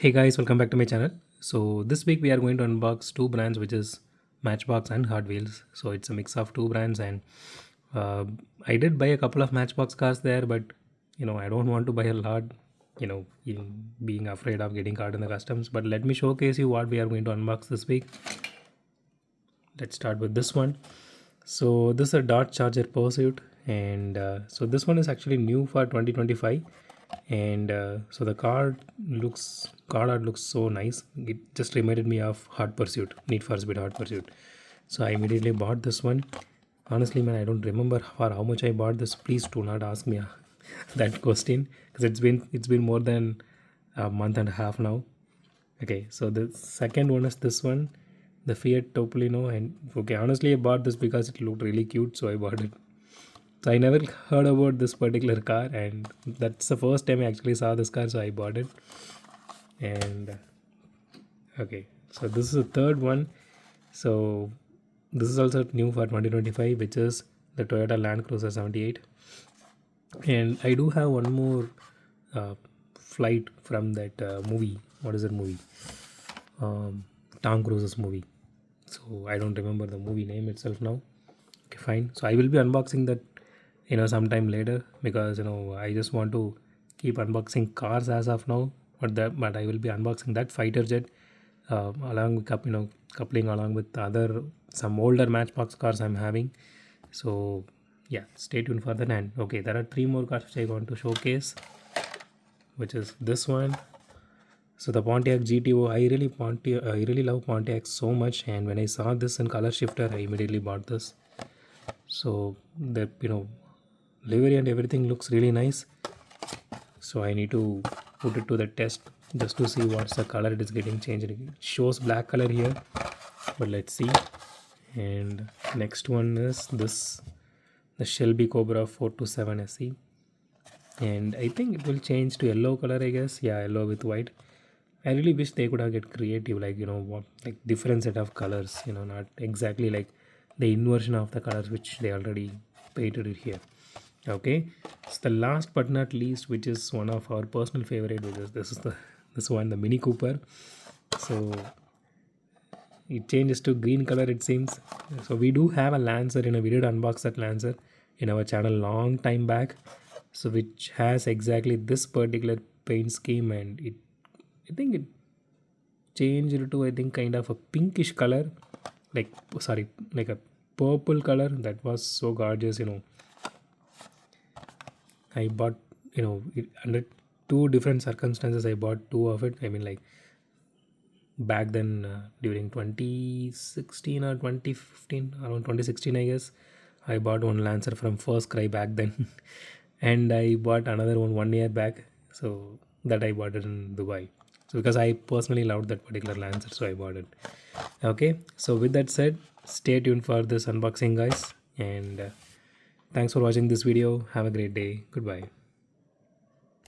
Hey guys, welcome back to my channel. So this week we are going to unbox two brands, which is Matchbox and Hot Wheels. So it's a mix of two brands, and uh, I did buy a couple of Matchbox cars there, but I don't want to buy a lot. Being afraid of getting caught in the customs. But let me showcase you what we are going to unbox this week. Let's start with this one. So this is a Dodge Charger Pursuit, and so this one is actually new for 2025, and so the car art looks so nice. It just reminded me of Hot Pursuit, Need for Speed Hot Pursuit. So I immediately bought this one. Honestly, man, I don't remember for how much I bought this. Please do not ask me that question, because it's been more than a month and a half now. Okay, so the second one is this one, the Fiat Topolino. And okay, honestly, I bought this because it looked really cute, so I bought it. So I never heard about this particular car, and that's the first time I actually saw this car, so I bought it. And okay, so this is the third one. So this is also new for 2025, which is the Toyota Land Cruiser 78. And I do have one more flight from that movie. What is that movie? Tom Cruise's movie. So I don't remember the movie name itself now. Okay, fine. So I will be unboxing that sometime later, because I just want to keep unboxing cars as of now. But I will be unboxing that fighter jet, along with coupling along with other some older Matchbox cars I'm having. So yeah, stay tuned for that. And okay, there are three more cars which I want to showcase, which is this one. So the Pontiac GTO, I really love Pontiac so much, and when I saw this in color shifter, I immediately bought this. So the livery and everything looks really nice. So I need to put it to the test just to see what's the color it is getting changed. It shows black color here, but let's see. And next one is this, the Shelby Cobra 427 SE, and I think it will change to yellow color, I guess. Yeah, yellow with white. I really wish they could have get creative, like what, like different set of colors, not exactly like the inversion of the colors which they already painted it here. Okay, so the last but not least, which is one of our personal favorite, which is this one, the Mini Cooper. So it changes to green color, it seems. So we do have a Lancer, we did unbox that Lancer in our channel long time back, so which has exactly this particular paint scheme, and I think it changed to, I think, kind of a pinkish color, like, sorry, like a purple color. That was so gorgeous. I bought, under two different circumstances, I bought two of it. I mean, like, back then, during 2016 or 2015, around 2016, I guess, I bought one Lancer from First Cry back then. And I bought another one year back, so that I bought it in Dubai. So because I personally loved that particular Lancer, so I bought it. Okay, so with that said, stay tuned for this unboxing, guys, and thanks for watching this video. Have a great day. Goodbye.